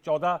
14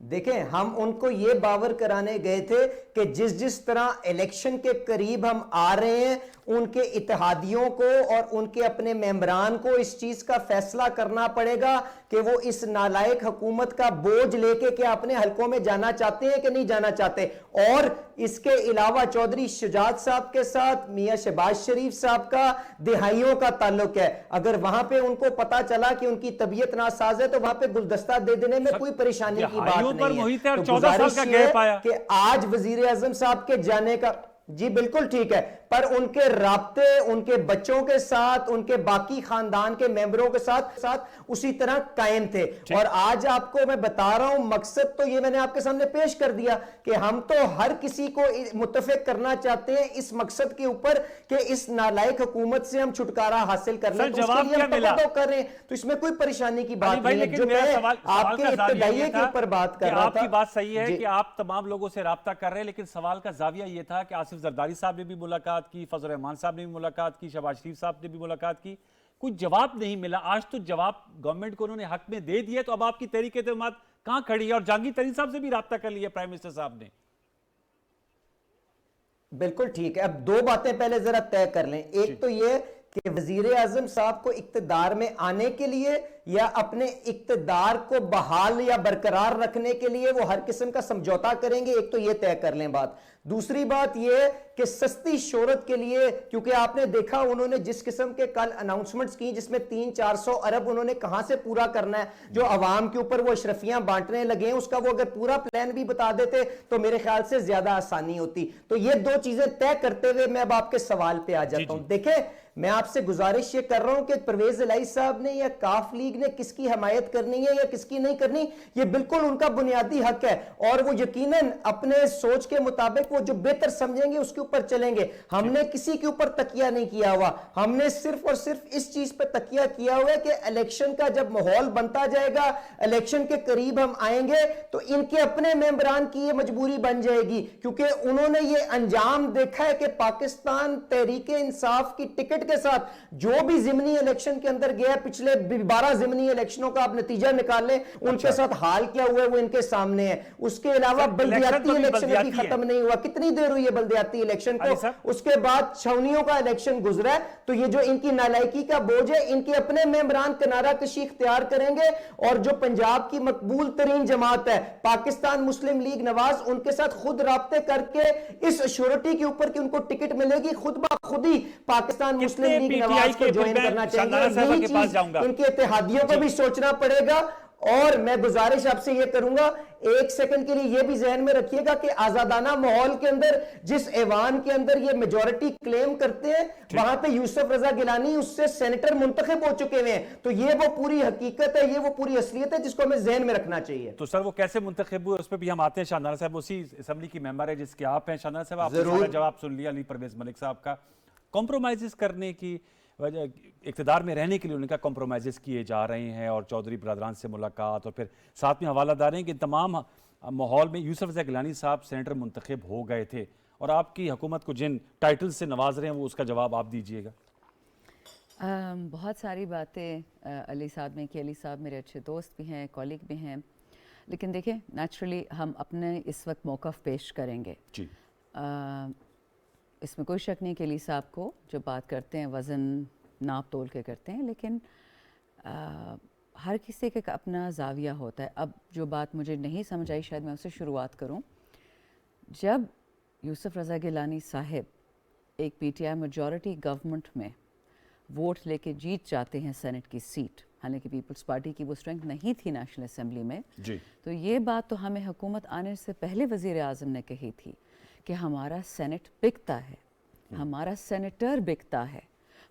دیکھیں ہم ان کو یہ باور کرانے گئے تھے کہ جس طرح الیکشن کے قریب ہم آ رہے ہیں ان کے اتحادیوں کو اور ان کے اپنے ممبران کو اس چیز کا فیصلہ کرنا پڑے گا کہ وہ اس نالائق حکومت کا بوجھ لے کے کیا اپنے حلقوں میں جانا چاہتے ہیں کہ نہیں جانا چاہتے. اور اس کے علاوہ چودھری شجاعت صاحب کے ساتھ میاں شہباز شریف صاحب کا دہائیوں کا تعلق ہے. اگر وہاں پہ ان کو پتا چلا کہ ان کی طبیعت ناساز ہے تو وہاں پہ گلدستہ دے دینے میں کوئی پریشانی کی بات نہیں ہے. تو گزارش یہ ہے کہ آج وزیر اعظم صاحب کے جانے کا جی بالکل ٹھیک ہے، پر ان کے رابطے ان کے بچوں کے ساتھ ان کے باقی خاندان کے ممبروں کے ساتھ اسی طرح قائم تھے. اور آج آپ کو میں بتا رہا ہوں مقصد تو یہ میں نے آپ کے سامنے پیش کر دیا کہ ہم تو ہر کسی کو متفق کرنا چاہتے ہیں اس مقصد کے اوپر کہ اس نالائق حکومت سے ہم چھٹکارا حاصل کر لیں. تو اس کے لیے ہم تقاضا کر رہے ہیں، تو اس میں کوئی پریشانی کی بات نہیں ہے. جو میں آپ کے ابتدائیے کے اوپر بات کر رہا تھا، آپ کی بات صحیح ہے کہ آپ تمام لوگوں سے رابطہ کر رہے ہیں، لیکن سوال کا زاویہ یہ تھا کہ آصف زرداری صاحب نے بھی ملاقات کی، فضل الرحمان صاحب نے بھی ملاقات کی، شہباز شریف صاحب نے بھی ملاقات کی، کوئی جواب نہیں ملا. آج تو جواب گورنمنٹ کو انہوں نے حق میں دے دیا، تو اب آپ کی تحریک اعتماد کہاں کھڑی ہے؟ اور جہانگیر ترین صاحب سے بھی رابطہ کر لیا پرائم منسٹر صاحب نے. بالکل ٹھیک ہے. اب دو باتیں پہلے ذرا طے کر لیں. ایک تو یہ کہ وزیر اعظم صاحب کو اقتدار میں آنے کے لیے یا اپنے اقتدار کو بحال یا برقرار رکھنے کے لیے وہ ہر قسم کا سمجھوتا کریں گے. ایک تو یہ طے کر لیں بات. دوسری بات یہ کہ سستی شہرت کے لیے، کیونکہ آپ نے دیکھا انہوں نے جس قسم کے کل اناؤنسمنٹس کی جس میں 300-400 ارب انہوں نے کہاں سے پورا کرنا ہے، جو عوام کے اوپر وہ اشرفیاں بانٹنے لگے ہیں، اس کا وہ اگر پورا پلان بھی بتا دیتے تو میرے خیال سے زیادہ آسانی ہوتی. تو یہ دو چیزیں طے کرتے ہوئے میں اب آپ کے سوال پہ آ جاتا ہوں. دیکھیں میں آپ سے گزارش یہ کر رہا ہوں کہ پرویز الہی صاحب نے یا کاف لیگ نے کس کی حمایت کرنی ہے یا کس کی نہیں کرنی، یہ بالکل ان کا بنیادی حق ہے، اور وہ یقیناً اپنے سوچ کے مطابق وہ جو بہتر سمجھیں گے اس کے اوپر چلیں گے. ہم نے کسی کے اوپر تکیہ نہیں کیا ہوا، ہم نے صرف اور صرف اس چیز پہ تکیہ کیا ہوا ہے کہ الیکشن کا جب ماحول بنتا جائے گا، الیکشن کے قریب ہم آئیں گے تو ان کے اپنے ممبران کی یہ مجبوری بن جائے گی، کیونکہ انہوں نے یہ انجام دیکھا ہے کہ پاکستان تحریک انصاف کی ٹکٹ کے ساتھ جو بھی ضمنی الیکشن کے اندر گیا، پچھلے 12 ضمنی الیکشنوں کا آپ نتیجہ نکال لیں، ان کے ساتھ حال کیا ہوا ہے وہ ان کے سامنے ہے. اس کے علاوہ بلدیاتی الیکشن ابھی ختم نہیں ہوا. کتنی دیر ہوئی ہے بلدیاتی الیکشن کو؟ اس کے بعد چھونیوں کا الیکشن گزرا ہے. تو یہ جو ان کی نالائکی کا بوجھ ہے، ان کے اپنے ممبران کنارہ کشی اختیار کریں گے، اور جو پنجاب کی مقبول ترین جماعت ہے پاکستان مسلم لیگ نواز، ان کے ساتھ خود رابطے کر کے اس شورٹی کے اوپر کہ ان کو ٹکٹ ملے گی، خود بخود ہی پاکستان مسلم لیگ نواز کو جوائن کرنا چاہیے. یہی چیز ان کے اتحادیوں کو بھی سوچنا پڑے گا. اور میں گزارش آپ سے یہ کروں گا، ایک سیکنڈ کے لیے یہ بھی ذہن میں رکھیے گا کہ آزادانہ ماحول کے اندر جس ایوان کے اندر یہ میجورٹی کلیم کرتے ہیں، وہاں پہ یوسف رضا گیلانی اس سے سینیٹر منتخب ہو چکے ہوئے ہیں. تو یہ وہ پوری حقیقت ہے، یہ وہ پوری اصلیت ہے جس کو ہمیں ذہن میں رکھنا چاہیے. تو سر وہ کیسے منتخب ہوئے اس پہ بھی ہم آتے ہیں. شاہنامہ صاحب اسی اسمبلی کی ممبر ہے جس کے آپ ہیں. شاہنامہ صاحب آپ نے سارا جواب سن لیا علی پرویز ملک صاحب کا. کمپرومائزز کرنے کی وجہ، اقتدار میں رہنے کے لیے ان کا کمپرومائزز کیے جا رہے ہیں، اور چودھری برادران سے ملاقات، اور پھر ساتھ میں حوالہ دار ہیں کہ تمام ماحول میں یوسف رضا گیلانی صاحب سینیٹر منتخب ہو گئے تھے، اور آپ کی حکومت کو جن ٹائٹل سے نواز رہے ہیں وہ اس کا جواب آپ دیجئے گا. بہت ساری باتیں علی صاحب نے کی. علی صاحب میرے اچھے دوست بھی ہیں، کولیگ بھی ہیں، لیکن دیکھیں نیچرلی ہم اپنے اس وقت موقف پیش کریں گے. جی اس میں کوئی شک نہیں کہ علی صاحب کو جو بات کرتے ہیں وزن ناپ تول کے کرتے ہیں، لیکن ہر کسی کا اپنا زاویہ ہوتا ہے. اب جو بات مجھے نہیں سمجھ آئی شاید میں اس سے شروعات کروں. جب یوسف رضا گیلانی صاحب ایک P T I majority government میں ووٹ لے کے جیت جاتے ہیں سینٹ کی سیٹ، حالانکہ پیپلز پارٹی کی وہ اسٹرینتھ نہیں تھی نیشنل اسمبلی میں، تو یہ بات تو ہمیں حکومت آنے سے پہلے وزیر اعظم نے کہی تھی کہ ہمارا سینٹ بکتا ہے، ہمارا سینیٹر بکتا ہے،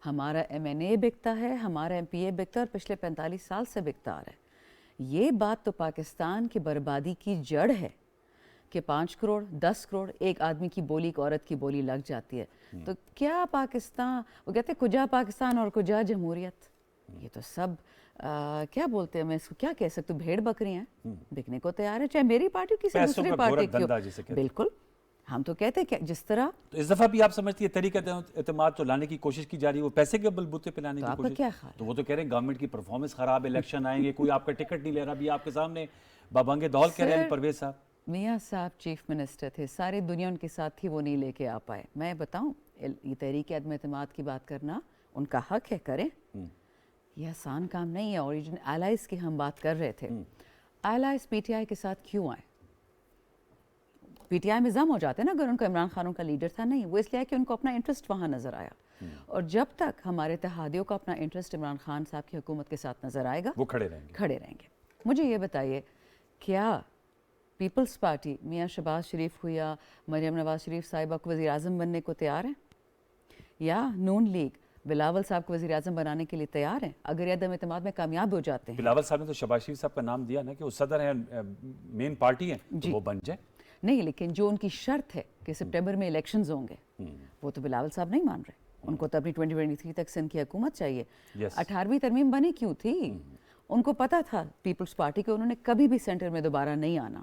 ہمارا ایم این اے بکتا ہے، ہمارا ایم پی اے بکتا ہے، اور پچھلے 45 سال سے بکتا آ رہا ہے. یہ بات تو پاکستان کی بربادی کی جڑ ہے کہ 5 کروڑ 10 کروڑ ایک آدمی کی بولی، ایک عورت کی بولی لگ جاتی ہے. تو کیا پاکستان، وہ کہتے ہیں کجا پاکستان اور کجا جمہوریت، یہ تو سب کیا بولتے ہیں، میں اس کو کیا کہہ سکتا ہوں، بھیڑ بکری ہیں، بکنے کو تیار ہے، چاہے میری پارٹی ہو کسی دوسری پارٹی کی ہو. بالکل ہم تو کہتے ہیں کہ جس طرح تو اس دفعہ بھی آپ سمجھتی ہے تحریک اعتماد تو لانے کی کوشش کی جا رہی ہے، وہ پیسے کے بلبوتے پہ لانے تو کی آپ کا کوشش؟ کیا خیال ہے؟ تو وہ تو کہہ رہے ہیں گورنمنٹ کی پرفارمنس خراب، الیکشن آئیں گے، کوئی آپ کا ٹکٹ نہیں لے رہا، بھی آپ کے سامنے بابنگ دول کہہ رہے ہیں پرویز صاحب۔ میاں صاحب چیف منسٹر تھے، ساری دنیا ان کے ساتھ تھی، وہ نہیں لے کے آ پائے۔ میں بتاؤں یہ تحریک عدم اعتماد کی بات کرنا ان کا حق ہے، کریں، یہ آسان کام نہیں ہے۔ اوریجن الائز کی ہم بات کر رہے تھے، الائز پی ٹی آئی کے ساتھ کیوں آئے؟ پی ٹی آئی میں ضم ہو جاتے ہیں نا اگر ان کا عمران خان کا لیڈر تھا، نہیں، وہ اس لیے کہ ان کو اپنا انٹرسٹ وہاں نظر آیا، اور جب تک ہمارے اتحادیوں کو اپنا انٹرسٹ عمران خان صاحب کی حکومت کے ساتھ نظر آئے گا، وہ کھڑے رہیں گے۔ مجھے یہ بتائیے، کیا پیپلز پارٹی میاں شہباز شریف کو یا مریم نواز شریف صاحبہ کو وزیر اعظم بننے کو تیار ہیں؟ یا نون لیگ بلاول صاحب کو وزیر اعظم بنانے کے لیے تیار ہیں اگر یہ عدم اعتماد میں کامیاب ہو جاتے ہیں؟ بلاول صاحب نے تو شہباز شریف صاحب کا نام دیا نا کہ وہ صدر ہیں، مین پارٹی ہیں، تو وہ بن جائیں۔ نہیں، لیکن جو ان کی شرط ہے کہ سپٹمبر میں الیکشنز ہوں گے، وہ تو بلاول صاحب نہیں مان رہے، ان کو تو اپنی 2023 تک سندھ کی حکومت چاہیے۔ 18ویں ترمیم بنی کیوں تھی؟ ان کو پتا تھا پیپلز پارٹی کے انہوں نے کبھی بھی سینٹر میں دوبارہ نہیں آنا،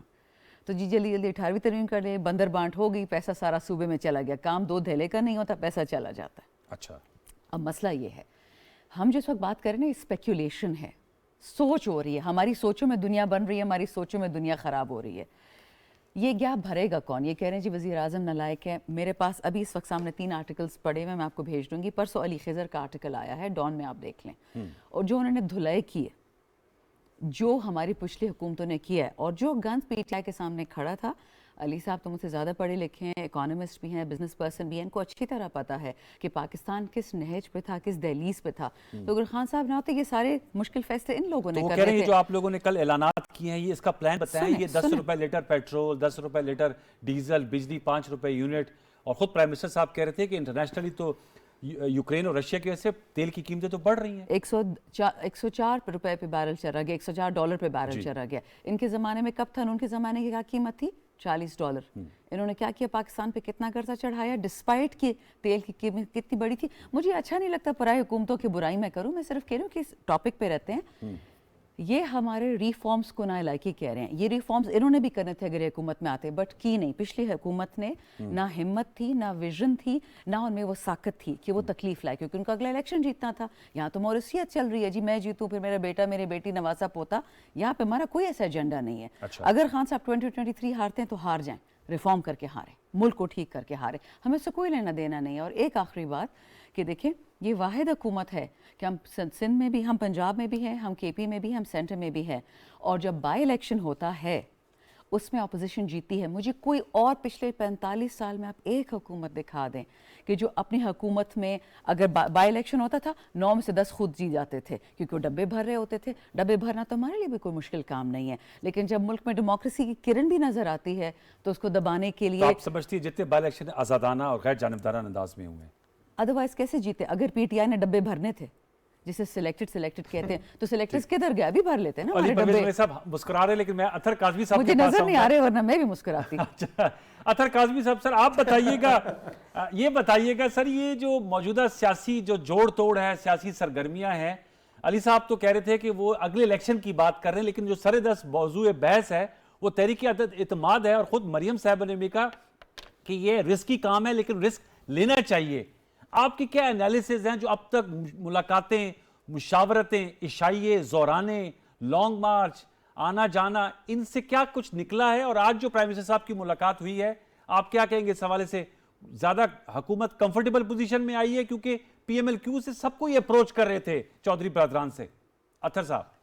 تو جی جلدی جلدی 18ویں ترمیم کر لے، بندر بانٹ ہو گئی، پیسہ سارا صوبے میں چلا گیا، کام دو دھیلے کا نہیں ہوتا، پیسہ چلا جاتا ہے۔ اچھا، اب مسئلہ یہ ہے، ہم جس وقت بات کریں نا، اسپیکولیشن ہے، سوچ ہو رہی ہے، ہماری سوچوں میں دنیا بن رہی ہے، ہماری سوچوں میں دنیا خراب ہو رہی ہے۔ یہ گیپ بھرے گا کون؟ یہ کہہ رہے ہیں جی وزیر اعظم نالائق ہے۔ میرے پاس ابھی اس وقت سامنے 3 آرٹیکلز پڑے ہوئے، میں آپ کو بھیج دوں گی۔ پرسوں علی خضر کا آرٹیکل آیا ہے ڈان میں، آپ دیکھ لیں، اور جو انہوں نے دھلائی کی ہے، جو ہماری پچھلی حکومتوں نے کیا ہے، اور جو گنز پی ٹی آئی کے سامنے کھڑا تھا۔ علی صاحب تو مجھ سے زیادہ پڑھے لکھے ہیں، اکانومسٹ بھی ہیں، بزنس پرسن بھی ہیں، ان کو اچھی طرح پتہ ہے کہ پاکستان کس نہج پہ تھا، کس دہلیز پہ تھا۔ تو اگر خان صاحب نہ ہوتے، یہ سارے مشکل فیصلے ان لوگوں نے تو وہ کرنے کہہ رہے ہیں تھے۔ جو آپ لوگوں نے کل اعلانات کیے ہیں، یہ اس کا پلان بتائیں۔ یہ 10 روپے لیٹر پیٹرول، 10 روپے لیٹر ڈیزل، بجلی 5 روپے یونٹ، اور خود پرائم منسٹر صاحب کہہ رہے تھے کہ انٹرنیشنلی تو یوکرین اور رشیا کی وجہ سے تیل کی قیمتیں تو بڑھ رہی ہیں۔ 104 روپے پہ بیرل چلا گیا، $104 پہ بیرل چلا گیا۔ ان کے زمانے میں کب تھا؟ ان کے زمانے کی کیا قیمت تھی؟ $40۔ انہوں نے کیا کیا؟ پاکستان پہ کتنا قرضہ چڑھایا، ڈسپائٹ کہ تیل کی قیمت کتنی بڑی تھی۔ مجھے اچھا نہیں لگتا پرائے حکومتوں کی برائی میں کروں، میں صرف کہہ رہی ہوں کہ اس ٹاپک پہ رہتے ہیں۔ یہ ہمارے ریفارمز کو نالائقی کہہ رہے ہیں۔ یہ ریفارمز انہوں نے بھی کرنے تھے اگر حکومت میں آتے، بٹ کی نہیں۔ پچھلی حکومت نے نہ ہمت تھی، نہ ویژن تھی، نہ ان میں وہ ساکت تھی کہ وہ تکلیف لائے، کیونکہ ان کا اگلا الیکشن جیتنا تھا۔ یہاں تو موریثیت چل رہی ہے، جی میں جیتوں پھر میرا بیٹا، میری بیٹی، نواسا پوتا۔ یہاں پہ ہمارا کوئی ایسا ایجنڈا نہیں ہے۔ اگر خان صاحب 2023 ہارتے ہیں تو ہار جائیں، ریفارم کر کے ہاریں، ملک کو ٹھیک کر کے ہاریں، ہمیں سے کوئی لینا دینا نہیں ہے۔ اور ایک آخری بات کہ دیکھیں، یہ واحد حکومت ہے کہ ہم سندھ میں بھی، ہم پنجاب میں بھی ہیں، ہم کے پی میں بھی، ہم سینٹر میں بھی ہیں، اور جب بائی الیکشن ہوتا ہے اس میں اپوزیشن جیتی ہے۔ مجھے کوئی اور پچھلے 45 سال میں آپ ایک حکومت دکھا دیں کہ جو اپنی حکومت میں اگر بائی الیکشن ہوتا تھا 9 میں سے 10 خود جیت جاتے تھے، کیونکہ وہ ڈبے بھر رہے ہوتے تھے۔ ڈبے بھرنا تو ہمارے لیے بھی کوئی مشکل کام نہیں ہے، لیکن جب ملک میں ڈیموکریسی کی کرن بھی نظر آتی ہے تو اس کو دبانے کے لیے آپ سمجھتی ہے جتنے بائی الیکشن آزادانہ اور غیر جانبدارانہ انداز میں ہوئے ہیں؟ ادروائز کیسے جیتے؟ اگر پی ٹی آئی نے ڈبے بھرنے تھے، جسے سلیکٹڈ کہتے ہیں، تو سلیکٹڈ کدھر گیا؟ ابھی بھر لیتے ہیں نا علی ہمارے پرویز ڈبے۔ بھائی صاحب مسکرا رہے، لیکن میں اطہر کاظمی صاحب مجھے کے پاس نظر نہیں آ رہے، ورنہ میں بھی مسکراتی۔ اچھا، اطہر کاظمی صاحب، سر آپ بتائیے گا، یہ بتائیے گا سر، یہ جو موجودہ سیاسی جو جوڑ توڑ ہے، سیاسی سرگرمیاں ہیں، علی صاحب تو کہہ رہے تھے کہ وہ اگلے الیکشن کی بات کر رہے ہیں، لیکن جو سر دست موضوع بحث ہے وہ تحریک اعتماد ہے، اور خود مریم صاحبہ نے بھی کہا کہ یہ رسکی کام ہے لیکن رسک لینا چاہیے۔ آپ کی کیا انالیسز ہیں جو اب تک ملاقاتیں، مشاورتیں، عشائیے، زورانے، لانگ مارچ، آنا جانا، ان سے کیا کچھ نکلا ہے؟ اور آج جو پرائم منسٹر صاحب کی ملاقات ہوئی ہے، آپ کیا کہیں گے اس حوالے سے؟ زیادہ حکومت کمفرٹیبل پوزیشن میں آئی ہے؟ کیونکہ پی ایم ایل کیو سے سب کو یہ اپروچ کر رہے تھے چودھری برادران سے۔ اطہر صاحب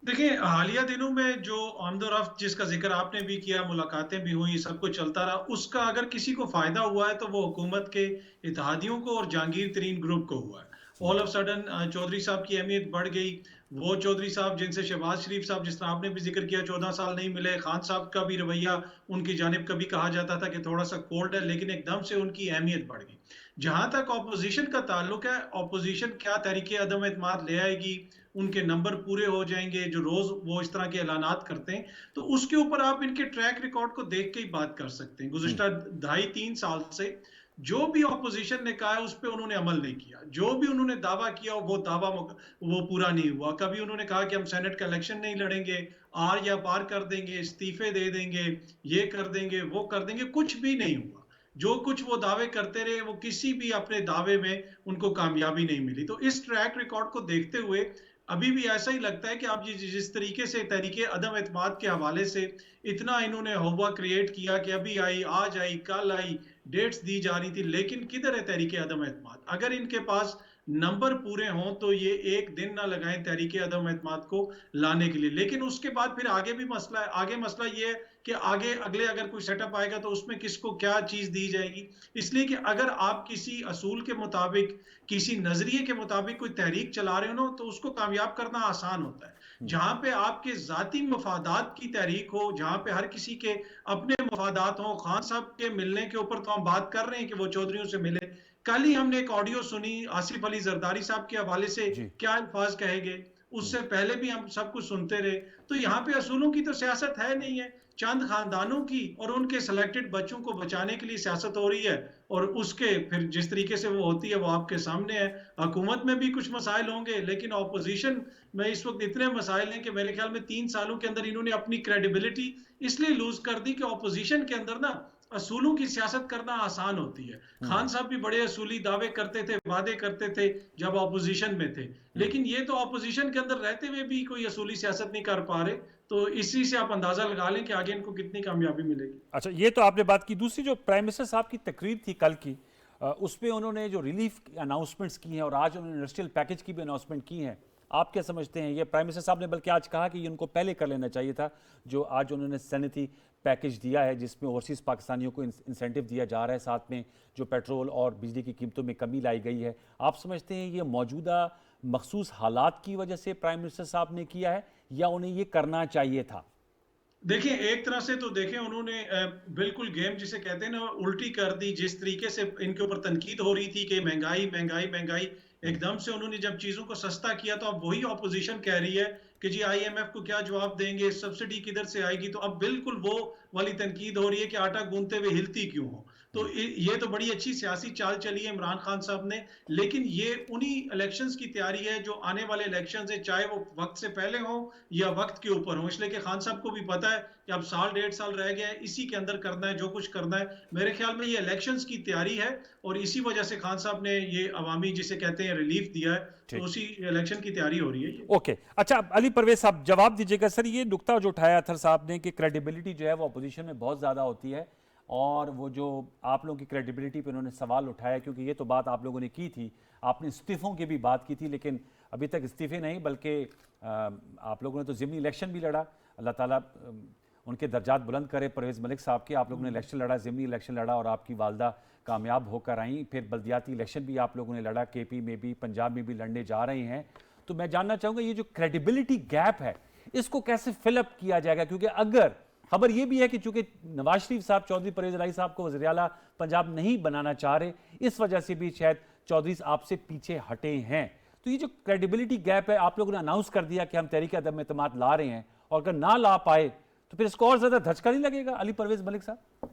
دیکھیں، حالیہ دنوں میں جو آمد و رفت جس کا ذکر آپ نے بھی کیا، ملاقاتیں بھی ہوئی، سب کچھ چلتا رہا، اس کا اگر کسی کو فائدہ ہوا ہے تو وہ حکومت کے اتحادیوں کو اور جہانگیر ترین گروپ کو ہوا ہے۔ آل آف سڈن چودھری صاحب کی اہمیت بڑھ گئی۔ وہ چودھری صاحب جن سے شہباز شریف صاحب، جس طرح آپ نے بھی ذکر کیا، 14 سال نہیں ملے، خان صاحب کا بھی رویہ ان کی جانب کبھی کہا جاتا تھا کہ تھوڑا سا کولڈ ہے، لیکن ایک دم سے ان کی اہمیت بڑھ گئی۔ جہاں تک اپوزیشن کا تعلق ہے، اپوزیشن کیا تحریک عدم اعتماد لے آئے گی، ان کے نمبر پورے ہو جائیں گے جو روز وہ اس طرح کے اعلانات کرتے ہیں، تو اس کے اوپر آپ ان کے ٹریک ریکارڈ کو دیکھ کے ہی بات کر سکتے ہیں۔ گزشتہ 2.5-3 سال سے جو بھی اپوزیشن نے کہا ہے اس پہ انہوں نے عمل نہیں کیا، جو بھی انہوں نے دعویٰ کیا وہ دعویٰ وہ پورا نہیں ہوا۔ کبھی انہوں نے کہا کہ ہم سینٹ کا الیکشن نہیں لڑیں گے، آر یا پار کر دیں گے، استعفے دے دیں گے، یہ کر دیں گے، وہ کر دیں گے، کچھ بھی نہیں ہوا. جو کچھ وہ دعوے کرتے رہے وہ کسی بھی اپنے دعوے میں ان کو کامیابی نہیں ملی. تو اس ٹریک ریکارڈ کو دیکھتے ہوئے ابھی بھی ایسا ہی لگتا ہے کہ آپ جس طریقے سے تحریک عدم اعتماد کے حوالے سے اتنا انہوں نے ہوبا کریٹ کیا کہ ابھی آئی، آج آئی، کل آئی، ڈیٹس دی جا رہی تھی، لیکن کدھر ہے تحریک عدم اعتماد؟ اگر ان کے پاس نمبر پورے ہوں تو یہ ایک دن نہ لگائیں تحریک عدم اعتماد کو لانے کے لیے. لیکن اس کے بعد پھر آگے بھی مسئلہ ہے. آگے مسئلہ یہ ہے کہ آگے اگلے اگر کوئی سیٹ اپ آئے گا تو اس میں کس کو کیا چیز دی جائے گی. اس لیے کہ اگر آپ کسی اصول کے مطابق، کسی نظریے کے مطابق کوئی تحریک چلا رہے ہو نا تو اس کو کامیاب کرنا آسان ہوتا ہے. جہاں پہ آپ کے ذاتی مفادات کی تحریک ہو، جہاں پہ ہر کسی کے اپنے مفادات ہوں. خان صاحب کے ملنے کے اوپر تو ہم بات کر رہے ہیں کہ وہ چودھریوں سے ملے. کل ہی ہم نے ایک آڈیو سنی آصف علی زرداری صاحب کے حوالے سے کیا الفاظ کہے گئے، اس سے پہلے بھی ہم سب کچھ سنتے رہے. تو یہاں پہ اصولوں کی تو سیاست ہے نہیں ہے، چند خاندانوں کی اور ان کے سلیکٹڈ بچوں کو بچانے کے لیے سیاست ہو رہی ہے. اور اس کے پھر جس طریقے سے وہ ہوتی ہے وہ آپ کے سامنے ہے. حکومت میں بھی کچھ مسائل ہوں گے، لیکن اپوزیشن میں اس وقت اتنے مسائل ہیں کہ میرے خیال میں 3 سالوں کے اندر انہوں نے اپنی کریڈیبلٹی اس لیے لوز کر دی کہ اپوزیشن کے اندر نا اصولوں کی سیاست کرنا آسان ہوتی ہے. خان صاحب بھی بڑے اصولی دعوے کرتے تھے، وعدے کرتے تھے جب اپوزیشن میں تھے، لیکن یہ تو اپوزیشن کے اندر رہتے ہوئے بھی کوئی اصولی سیاست نہیں کر پا رہے. تو اسی سے آپ اندازہ لگا لیں کہ آگے ان کو کتنی کامیابی ملے گی. اچھا، یہ تو آپ نے بات کی. دوسری جو پرائم منسٹر صاحب کی تقریر تھی کل کی، اس پہ انہوں نے جو ریلیف اناؤنسمنٹس کی ہیں اور آج انہوں نے انڈسٹریل پیکج کی بھی اناؤنسمنٹ کی ہیں، آپ کیا سمجھتے ہیں؟ یہ پرائم منسٹر صاحب نے بلکہ آج کہا کہ یہ ان کو پہلے کر لینا چاہیے تھا، جو آج انہوں نے صنعتی پیکج دیا ہے جس میں اوورسیز پاکستانیوں کو انسینٹیو دیا جا رہا ہے، ساتھ میں جو پیٹرول اور بجلی کی قیمتوں میں کمی لائی گئی ہے. آپ سمجھتے ہیں یہ موجودہ مخصوص حالات کی وجہ سے پرائم منسٹر صاحب نے کیا ہے یا انہیں یہ کرنا چاہیے تھا؟ دیکھیں، ایک طرح سے تو دیکھیں انہوں نے بالکل گیم جسے کہتے ہیں نا الٹی کر دی. جس طریقے سے ان کے اوپر تنقید ہو رہی تھی کہ مہنگائی مہنگائی مہنگائی، ایک دم سے انہوں نے جب چیزوں کو سستا کیا تو اب وہی اپوزیشن کہہ رہی ہے کہ جی آئی ایم ایف کو کیا جواب دیں گے، سبسڈی کدھر سے آئے گی. تو اب بالکل وہ والی تنقید ہو رہی ہے کہ آٹا گوندتے ہوئے ہلتی کیوں ہو. تو یہ تو بڑی اچھی سیاسی چال چلی ہے عمران خان صاحب نے، لیکن یہ انہی الیکشنز کی تیاری ہے جو آنے والے الیکشنز ہیں، چاہے وہ وقت سے پہلے ہوں یا وقت کے اوپر ہوں. اس لیے کہ خان صاحب کو بھی پتا ہے کہ اب 1.5 سال رہ گیا ہے، اسی کے اندر کرنا ہے جو کچھ کرنا ہے. میرے خیال میں یہ الیکشنز کی تیاری ہے اور اسی وجہ سے خان صاحب نے یہ عوامی جسے کہتے ہیں ریلیف دیا ہے، تو اسی الیکشن کی تیاری ہو رہی ہے. اوکے، اچھا علی پرویز صاحب جواب دیجیے گا. سر یہ نقطہ جو اٹھایا اطہر صاحب نے کہ کریڈیبلٹی جو ہے وہ اپوزیشن میں بہت زیادہ ہوتی ہے، اور وہ جو آپ لوگوں کی کریڈیبلٹی پہ انہوں نے سوال اٹھایا، کیونکہ یہ تو بات آپ لوگوں نے کی تھی، آپ نے استعفوں کی بھی بات کی تھی، لیکن ابھی تک استعفے نہیں بلکہ آپ لوگوں نے تو ضمنی الیکشن بھی لڑا. اللہ تعالیٰ ان کے درجات بلند کرے پرویز ملک صاحب کے. آپ لوگوں نے الیکشن لڑا، ضمنی الیکشن لڑا اور آپ کی والدہ کامیاب ہو کر آئیں. پھر بلدیاتی الیکشن بھی آپ لوگوں نے لڑا، کے پی میں بھی، پنجاب میں بھی لڑنے جا رہے ہیں. تو میں جاننا چاہوں گا یہ جو کریڈیبلٹی گیپ ہے اس کو کیسے فل اپ کیا جائے گا؟ کیونکہ اگر خبر یہ بھی ہے کہ چونکہ نواز شریف صاحب چودھری پرویز الہی صاحب کو وزیر اعلیٰ پنجاب نہیں بنانا چاہ رہے، اس وجہ سے بھی شاید چودھری آپ سے پیچھے ہٹے ہیں. تو یہ جو کریڈیبلٹی گیپ ہے، آپ لوگوں نے اناؤنس کر دیا کہ ہم تحریک عدم اعتماد لا رہے ہیں، اور اگر نہ لا پائے تو پھر اس کو اور زیادہ دھچکا نہیں لگے گا علی پرویز ملک صاحب؟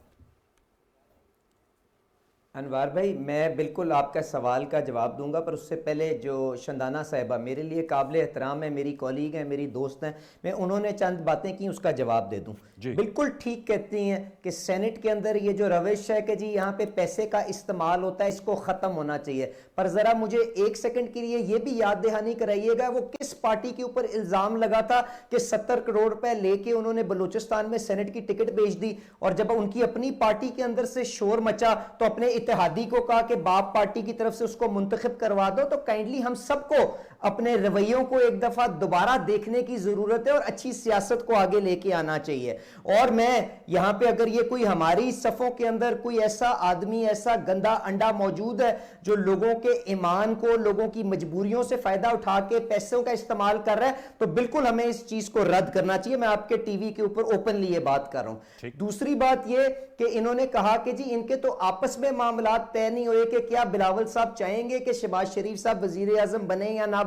انوار بھائی، میں بالکل آپ کا سوال کا جواب دوں گا، پر اس سے پہلے جو شندانہ صاحبہ میرے لیے قابل احترام ہے، میری کولیگ ہیں، میری دوست ہیں، میں انہوں نے چند باتیں کی اس کا جواب دے دوں. بالکل ٹھیک کہتی ہیں کہ سینٹ کے اندر یہ جو روش ہے کہ جی یہاں پہ پیسے کا استعمال ہوتا ہے، اس کو ختم ہونا چاہیے. پر ذرا مجھے 1 سیکنڈ کے لیے یہ بھی یاد دہانی کرائیے گا وہ کس پارٹی کے اوپر الزام لگا تھا کہ 70 کروڑ روپے لے کے انہوں نے بلوچستان میں سینٹ کی ٹکٹ بھیج دی، اور جب ان کی اپنی پارٹی کے اندر سے شور مچا تو اپنے اتحادی کو کہا کہ باپ پارٹی کی طرف سے اس کو منتخب کروا دو. تو کائنڈلی ہم سب کو اپنے رویوں کو ایک دفعہ دوبارہ دیکھنے کی ضرورت ہے اور اچھی سیاست کو آگے لے کے آنا چاہیے. اور میں یہاں پہ اگر یہ کوئی ہماری صفوں کے اندر کوئی ایسا آدمی، ایسا گندا انڈا موجود ہے جو لوگوں کے ایمان کو، لوگوں کی مجبوریوں سے فائدہ اٹھا کے پیسوں کا استعمال کر رہا ہے، تو بالکل ہمیں اس چیز کو رد کرنا چاہیے. میں آپ کے ٹی وی کے اوپر اوپنلی یہ بات کر رہا ہوں. دوسری بات یہ کہ انہوں نے کہا کہ جی ان کے تو آپس میں معاملات طے نہیں ہوئے کہ کیا بلاول صاحب چاہیں گے کہ شہباز شریف صاحب وزیر اعظم بنے یا نہ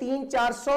300-400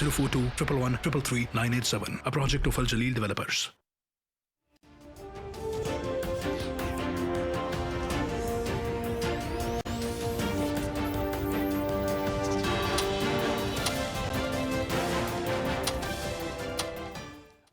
042 111 333 987, a project of Al Jaleel Developers.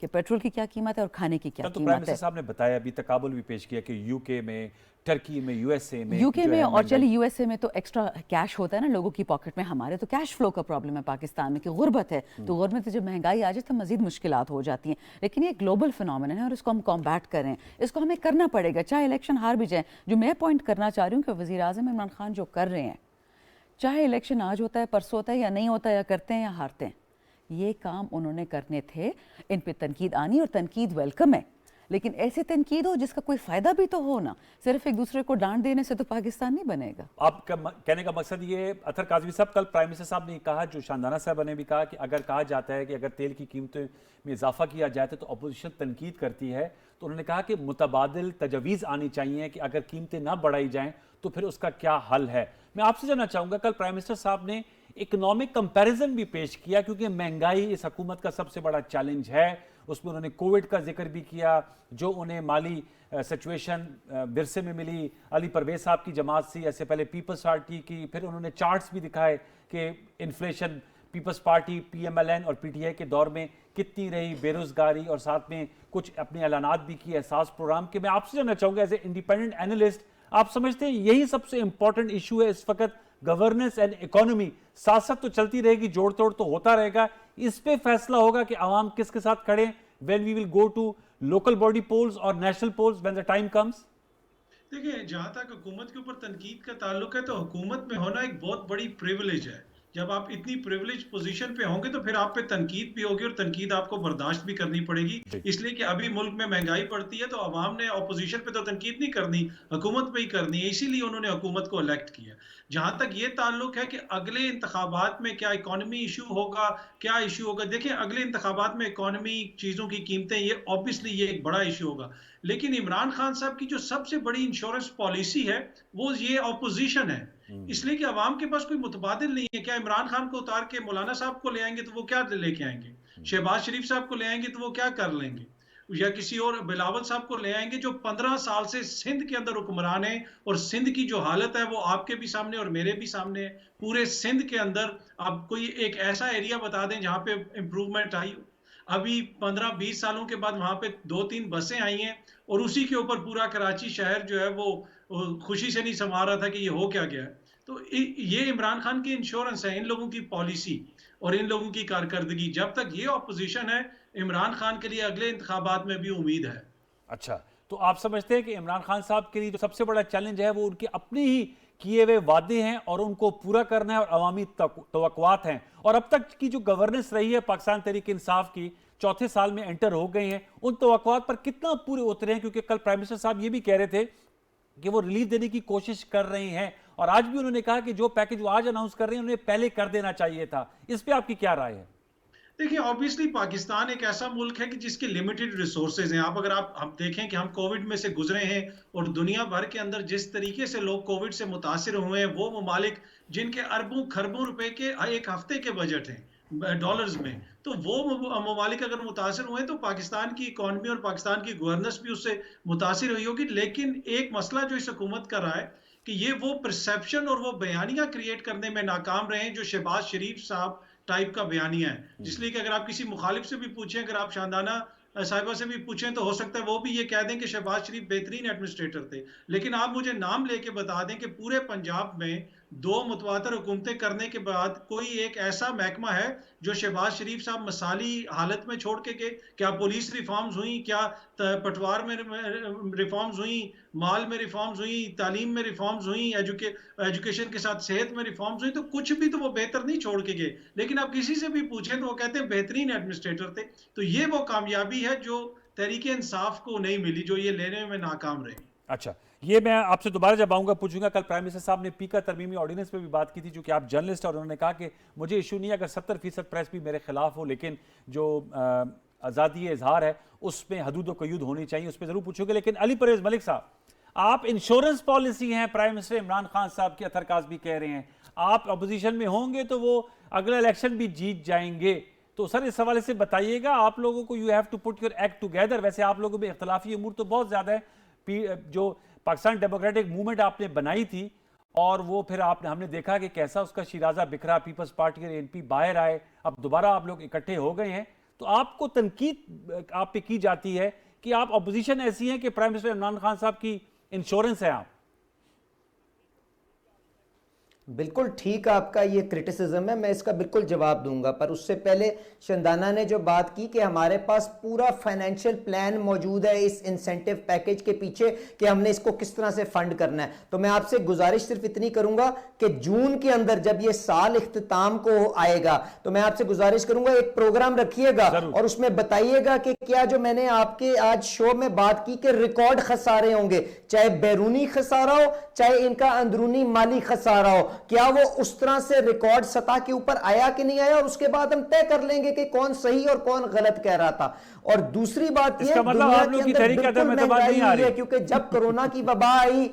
کہ پیٹرول کی کیا قیمت ہے اور کھانے کی کیا تو پرائم قیمت منسٹر ہے. صاحب نے بتایا ابھی تقابل بھی پیش کیا کہ یو کے میں، ٹرکی میں، یو ایس اے میں، یو کے میں اور چلے یو ایس اے میں تو ایکسٹرا کیش ہوتا ہے نا لوگوں کی پاکٹ میں. ہمارے تو کیش فلو کا پرابلم ہے پاکستان میں کہ غربت ہے, تو غربت میں جب مہنگائی آ جائے تو مزید مشکلات ہو جاتی ہیں. لیکن یہ گلوبل فنومنا ہے اور اس کو ہم کمبیٹ کریں, اس کو ہمیں کرنا پڑے گا چاہے الیکشن ہار بھی جائیں. جو میں پوائنٹ کرنا چاہ رہی ہوں کہ وزیر اعظم عمران خان جو کر رہے ہیں, چاہے الیکشن آج ہوتا ہے, پرسوں ہوتا ہے یا نہیں ہوتا ہے, یا کرتے ہیں یا ہارتے ہیں, یہ کام انہوں نے کرنے تھے. ان پہ تنقید آنی اور تنقید ویلکم ہے, لیکن ایسی تنقید ہو جس کا کوئی فائدہ بھی تو ہو نا. صرف ایک دوسرے کو ڈانٹ دینے سے تو پاکستان نہیں بنے گا. آپ کا کہنے کا مقصد یہ, اطہر کاظمی صاحب کل پرائم منسٹر صاحب نے کہا, جو شاندانہ صاحب نے بھی کہا کہ اگر کہا جاتا ہے کہ اگر تیل کی قیمتوں میں اضافہ کیا جائے تو اپوزیشن تنقید کرتی ہے, تو انہوں نے کہا کہ متبادل تجاویز آنی چاہیے کہ اگر قیمتیں نہ بڑھائی جائیں تو پھر اس کا کیا حل ہے. میں آپ سے جاننا چاہوں گا, کل پرائم منسٹر صاحب نے اکنامک کمپیریزن بھی پیش کیا, کیونکہ مہنگائی اس حکومت کا سب سے بڑا چیلنج ہے. اس میں انہوں نے کووڈ کا ذکر بھی کیا, جو انہیں مالی سچویشن ورثے میں ملی. علی پرویز صاحب کی جماعت سے ایسے پہلے پیپلز پارٹی کی, پھر انہوں نے چارٹس بھی دکھائے کہ inflation Peoples Party, P M L N اور پی ٹی آئی کے دور میں کتنی رہی, بے روزگاری, اور ساتھ میں کچھ اپنے اعلانات بھی کیے احساس پروگرام کے. میں آپ سے جاننا چاہوں گا ایز اے انڈیپینڈنٹ اینالسٹ, آپ سمجھتے ہیں یہی سب سے امپورٹنٹ ایشو ہے اس وقت, گورننس اینڈ اکانومی؟ سیاست تو چلتی رہے گی, جوڑ توڑ تو ہوتا رہے گا, اس پہ فیصلہ ہوگا کہ عوام کس کے ساتھ کھڑے when we will go to local body polls or national polls when the time comes. دیکھیں, جہاں تک حکومت کے اوپر تنقید کا تعلق ہے تو حکومت میں ہونا ایک بہت بڑی پریولیج ہے. جب آپ اتنی پریولیج پوزیشن پہ ہوں گے تو پھر آپ پہ تنقید بھی ہوگی, اور تنقید آپ کو برداشت بھی کرنی پڑے گی, اس لیے کہ ابھی ملک میں مہنگائی بڑھتی ہے تو عوام نے اپوزیشن پہ تو تنقید نہیں کرنی, حکومت پہ ہی کرنی ہے, اسی لیے انہوں نے حکومت کو الیکٹ کیا. جہاں تک یہ تعلق ہے کہ اگلے انتخابات میں کیا اکانومی ایشو ہوگا, کیا ایشو ہوگا, دیکھیں اگلے انتخابات میں اکانومی, چیزوں کی قیمتیں, یہ اوبیسلی یہ ایک بڑا ایشو ہوگا. لیکن عمران خان صاحب کی جو سب سے بڑی انشورنس پالیسی ہے وہ یہ اپوزیشن ہے, اس لیے کہ عوام کے پاس کوئی متبادل نہیں ہے. کیا عمران خان کو اتار کے مولانا صاحب کو لے آئیں گے تو وہ کیا لے کے آئیں گے, شہباز شریف صاحب کو لے آئیں گے تو وہ کیا کر لیں گے, یا کسی اور بلاول صاحب کو لے آئیں گے جو 15 سال سے سندھ کے اندر حکمران ہیں, اور سندھ کی جو حالت ہے وہ آپ کے بھی سامنے اور میرے بھی سامنے ہے. پورے سندھ کے اندر آپ کوئی ایک ایسا ایریا بتا دیں جہاں پہ امپروومنٹ آئی ہو. ابھی 15-20 سالوں کے بعد وہاں پہ 2-3 بسیں آئی ہیں, اور اسی کے اوپر پورا کراچی شہر جو ہے وہ خوشی سے نہیں سما رہا تھا کہ یہ ہو کیا گیا. تو یہ عمران خان کی انشورنس ہے, ان لوگوں کی پالیسی اور ان لوگوں کی کارکردگی. جب تک یہ اپوزیشن ہے, عمران خان کے لیے اگلے انتخابات میں بھی امید ہے. اچھا, تو آپ سمجھتے ہیں کہ عمران خان صاحب کے لیے جو سب سے بڑا چیلنج ہے وہ ان کے اپنے ہی کیے ہوئے وعدے ہیں اور ان کو پورا کرنا ہے, اور عوامی توقعات ہیں, اور اب تک کی جو گورننس رہی ہے پاکستان تحریک انصاف کی, چوتھے سال میں انٹر ہو گئے ہیں, ان توقعات پر کتنا پورے اترے ہیں؟ کیونکہ کل پرائم منسٹر صاحب یہ بھی کہہ رہے تھے کہ وہ ریلیف دینے کی کوشش کر رہے ہیں, اور آج بھی انہوں نے کہا کہ جو پیکج وہ آج اناؤنس کر رہے ہیں انہیں پہلے کر دینا چاہیے تھا. اس پہ آپ کی کیا رائے ہے؟ دیکھیں, obviously پاکستان ایک ایسا ملک ہے کہ جس کے لمیٹڈ ریسورسز ہیں. اگر ہم دیکھیں کہ ہم کووڈ میں سے گزرے ہیں, اور دنیا بھر کے اندر جس طریقے سے لوگ کووڈ سے متاثر ہوئے ہیں, وہ ممالک جن کے اربوں خربوں روپے کے ایک ہفتے کے بجٹ ہیں ڈالرز میں, تو وہ ممالک اگر متاثر ہوئے تو پاکستان کی اکانومی اور پاکستان کی گورننس بھی اس سے متاثر ہوئی ہوگی. لیکن ایک مسئلہ جو اس حکومت کا رہا ہے کہ یہ وہ پرسیپشن اور وہ بیانیاں کریٹ کرنے میں ناکام رہے ہیں جو شہباز شریف صاحب ٹائپ کا بیانیہ ہے. جس لیے کہ اگر آپ کسی مخالف سے بھی پوچھیں, اگر آپ شاندانہ صاحبہ سے بھی پوچھیں, تو ہو سکتا ہے وہ بھی یہ کہہ دیں کہ شہباز شریف بہترین ایڈمنسٹریٹر تھے. لیکن آپ مجھے نام لے کے بتا دیں کہ پورے پنجاب میں 2 متواتر حکومتیں کرنے کے بعد کوئی ایک ایسا محکمہ ہے جو شہباز شریف صاحب مثالی حالت میں چھوڑ کے گئے؟ کیا پولیس ریفارمز ہوئیں, کیا پٹوار میں ریفارمز ہوئیں, مال میں ریفارمز ہوئیں, تعلیم میں ریفارمز ہوئیں, ایجوکیشن کے ساتھ صحت میں ریفارمز ہوئیں؟ تو کچھ بھی تو وہ بہتر نہیں چھوڑ کے گئے. لیکن آپ کسی سے بھی پوچھیں تو وہ کہتے ہیں بہترین ایڈمنسٹریٹر تھے. تو یہ وہ کامیابی ہے جو تحریک انصاف کو نہیں ملی, جو یہ لینے میں ناکام رہے. اچھا, یہ میں آپ سے دوبارہ جب آؤں گا پوچھوں گا. کل پرائم منسٹر صاحب نے پیکا ترمیمی آرڈیننس پہ بھی بات کی تھی, چونکہ آپ جرنلسٹ, اور انہوں نے کہا کہ مجھے ایشو نہیں ہے اگر 70% پریس بھی میرے خلاف ہو, لیکن جو آزادی اظہار ہے اس میں حدود و قیود ہونی چاہیے, اس پہ ضرور پوچھوں گے. لیکن علی پرویز ملک صاحب, آپ انشورنس پالیسی ہیں پرائم منسٹر عمران خان صاحب کی, اطہر کاظمی کہہ رہے ہیں آپ اپوزیشن میں ہوں گے تو وہ اگلا الیکشن بھی جیت جائیں گے. تو سر اس حوالے سے بتائیے گا, آپ لوگوں کو you have to put your act together. ویسے آپ لوگوں میں اختلافی امور تو بہت زیادہ ہے, جو پاکستان ڈیموکریٹک موومنٹ آپ نے بنائی تھی, اور وہ پھر ہم نے دیکھا کہ کیسا اس کا شیرازہ بکھرا, پیپلز پارٹی اور این پی باہر آئے, اب دوبارہ آپ لوگ اکٹھے ہو گئے ہیں. تو آپ کو تنقید آپ پہ کی جاتی ہے کہ آپ اپوزیشن ایسی ہیں کہ پرائم منسٹر عمران خان صاحب کی انشورنس ہے آپ. بالکل ٹھیک آپ کا یہ کرٹیسزم ہے, میں اس کا بالکل جواب دوں گا, پر اس سے پہلے شندانہ نے جو بات کی کہ ہمارے پاس پورا فائنینشیل پلان موجود ہے اس انسینٹیو پیکیج کے پیچھے کہ ہم نے اس کو کس طرح سے فنڈ کرنا ہے, تو میں آپ سے گزارش صرف اتنی کروں گا کہ جون کے اندر جب یہ سال اختتام کو آئے گا تو میں آپ سے گزارش کروں گا ایک پروگرام رکھیے گا اور اس میں بتائیے گا کہ کیا جو میں نے آپ کے آج شو میں بات کی کہ ریکارڈ خسارے ہوں گے, چاہے بیرونی خسارہ ہو چاہے ان کا اندرونی مالی خسارہ ہو, کیا وہ اس طرح سے ریکارڈ سطح کے اوپر آیا کہ نہیں آیا, اور اس کے بعد ہم طے کر لیں گے کہ کون صحیح اور کون غلط کہہ رہا تھا. اور دوسری بات یہ دنیا کے اندر بالکل مہنگائی ہوئی ہے, کیونکہ جب کرونا کی وبا آئی,